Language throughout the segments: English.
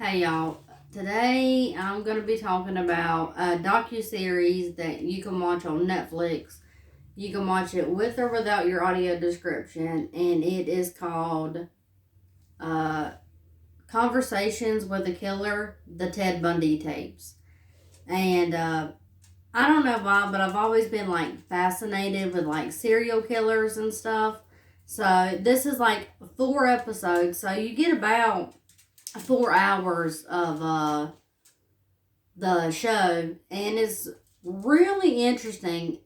Hey y'all, today I'm going to be talking about a docu-series that you can watch on Netflix. You can watch it with or without your audio description, and it is called uh, Conversations with a Killer, the Ted Bundy tapes. And I don't know why, but I've always been like fascinated with like serial killers and stuff. So this is like 4 episodes, so you get about 4 hours of the show, and it's really interesting.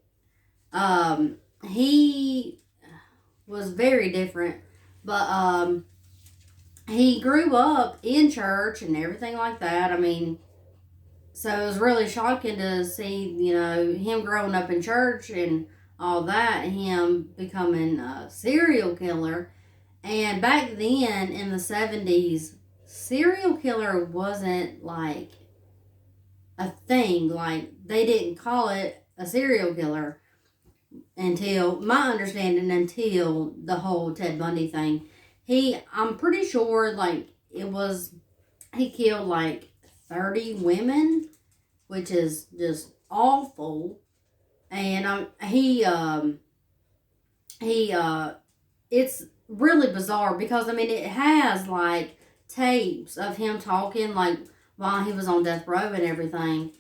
He was very different, but he grew up in church and everything like that. I mean, so it was really shocking to see, him growing up in church and all that, him becoming a serial killer. And back then in the 70s, serial killer wasn't like a thing. Like, they didn't call it a serial killer until, my understanding, until the whole Ted Bundy thing. I'm pretty sure, like, he killed like 30 women, which is just awful. And it's really bizarre because, I mean, it has like tapes of him talking, like, while he was on death row and everything.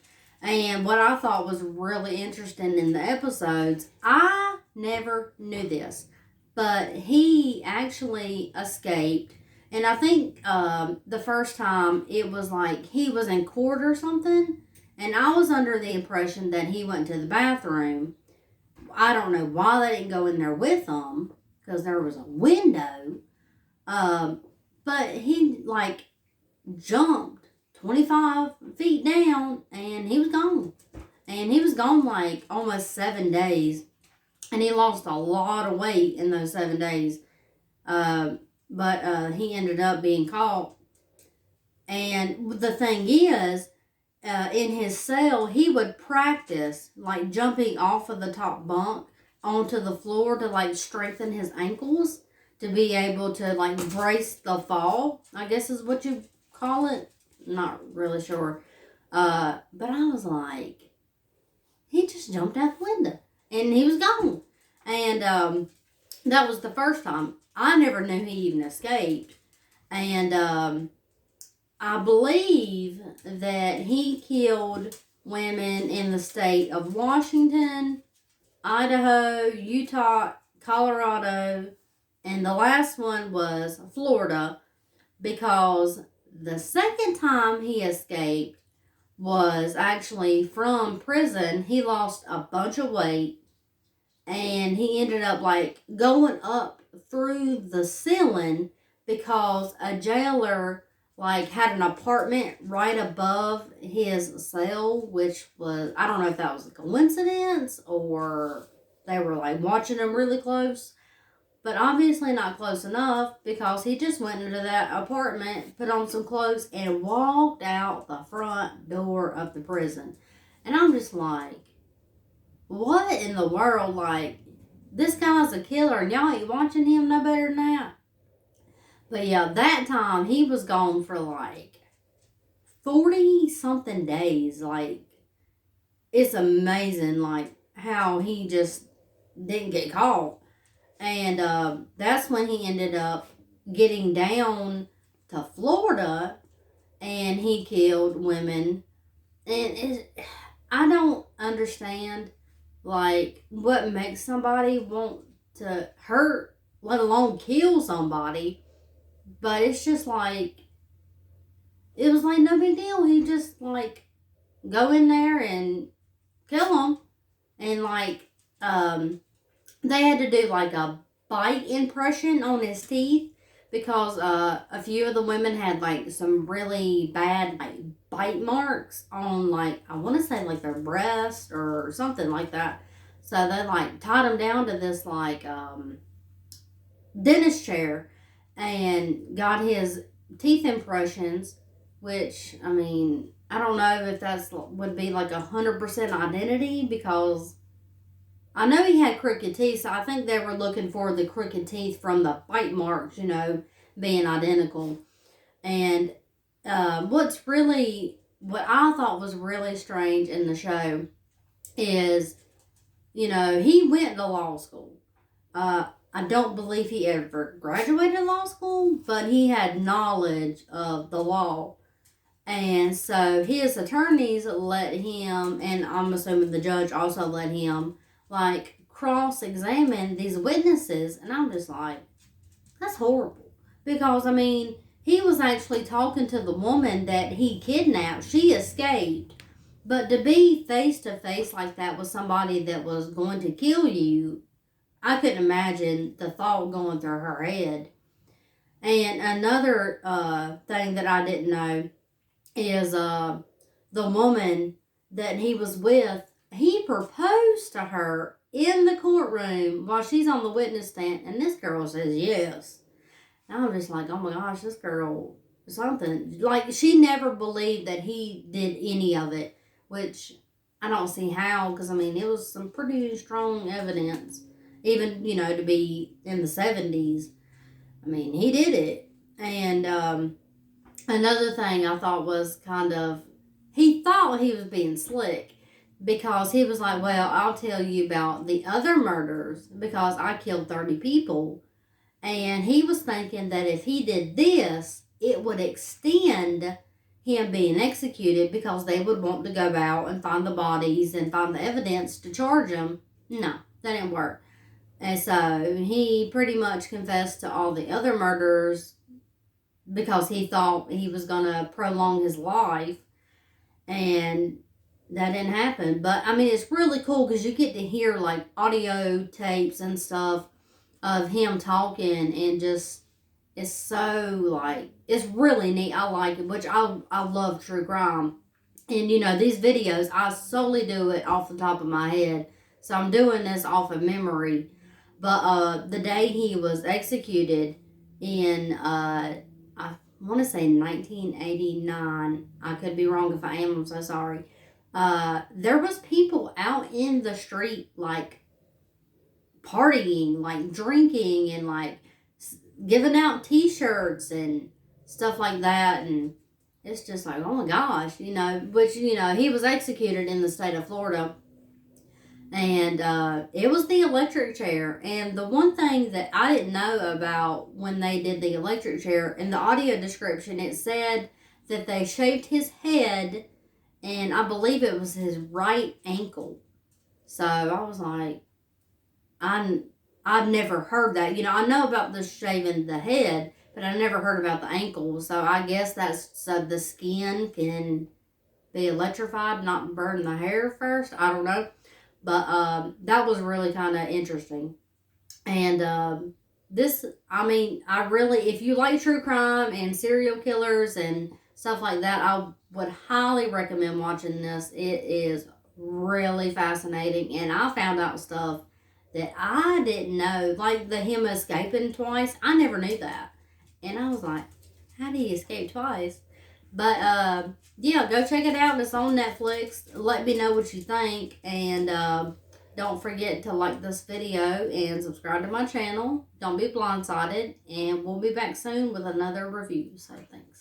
And what I thought was really interesting in the episodes, I never knew this, but he actually escaped. And I think the first time it was like he was in court or something, and I was under the impression that he went to the bathroom. I don't know why they didn't go in there with him because there was a window. Um, but he like jumped 25 feet down and he was gone. And he was gone like almost 7 days. And he lost a lot of weight in those 7 days. But he ended up being caught. And the thing is, in his cell, he would practice like jumping off of the top bunk onto the floor to like strengthen his ankles to be able to like brace the fall, I guess is what you call it. Not really sure. But I was like, he just jumped out the window and he was gone. And that was the first time. I never knew he even escaped. And I believe that he killed women in the state of Washington, Idaho, Utah, Colorado, and the last one was Florida, because the second time he escaped was actually from prison. He lost a bunch of weight and he ended up like going up through the ceiling because a jailer like had an apartment right above his cell, which was, I don't know if that was a coincidence or they were like watching him really close, but obviously not close enough because he just went into that apartment, put on some clothes, and walked out the front door of the prison. And I'm just like, what in the world? Like, this guy's a killer and y'all ain't watching him no better than that. But yeah, that time he was gone for like 40 something days. Like, it's amazing, like, how he just didn't get caught. And that's when he ended up getting down to Florida and he killed women. And I don't understand, like, what makes somebody want to hurt, let alone kill somebody. But it's just like, it was like no big deal. He just like go in there and kill them. And like, they had to do like a bite impression on his teeth because a few of the women had like some really bad like bite marks on, like, I want to say like their breast or something like that. So they like tied him down to this like dentist chair and got his teeth impressions, which, I mean, I don't know if that's would be like 100% identity because I know he had crooked teeth, so I think they were looking for the crooked teeth from the bite marks, being identical. And what I thought was really strange in the show is, he went to law school. I don't believe he ever graduated law school, but he had knowledge of the law. And so his attorneys let him, and I'm assuming the judge also let him, like, cross examine these witnesses. And I'm just like, that's horrible. Because, I mean, he was actually talking to the woman that he kidnapped. She escaped. But to be face to face like that with somebody that was going to kill you, I couldn't imagine the thought going through her head. And another thing that I didn't know is the woman that he was with, he proposed to her in the courtroom while she's on the witness stand, and this girl says yes. And I'm just like, oh my gosh, this girl, something. Like, she never believed that he did any of it, which I don't see how, because, I mean, it was some pretty strong evidence, even, to be in the 70s. I mean, he did it. And another thing I thought was kind of, he thought he was being slick, because he was like, well, I'll tell you about the other murders because I killed 30 people. And he was thinking that if he did this, it would extend him being executed because they would want to go out and find the bodies and find the evidence to charge him. No, that didn't work. And so he pretty much confessed to all the other murders because he thought he was going to prolong his life. And that didn't happen. But, I mean, it's really cool because you get to hear, like, audio tapes and stuff of him talking, and just, it's so, like, it's really neat. I like it, which I love true crime. And, these videos, I solely do it off the top of my head. So I'm doing this off of memory. But the day he was executed in, I want to say 1989. I could be wrong if I am. I'm so sorry. There was people out in the street, like, partying, like, drinking, and, like, giving out t-shirts and stuff like that. And it's just like, oh my gosh, which, he was executed in the state of Florida. And it was the electric chair. And the one thing that I didn't know about when they did the electric chair, in the audio description, it said that they shaved his head, and I believe it was his right ankle. So I was like, I've never heard that. I know about the shaving the head, but I never heard about the ankle. So I guess that's so the skin can be electrified, not burn the hair first. I don't know. But that was really kind of interesting. And this, I mean, if you like true crime and serial killers and stuff like that, I would highly recommend watching this. It is really fascinating. And I found out stuff that I didn't know, like him escaping twice. I never knew that. And I was like, how did he escape twice? But yeah, go check it out. It's on Netflix. Let me know what you think. And don't forget to like this video and subscribe to my channel. Don't be blindsided. And we'll be back soon with another review. So thanks.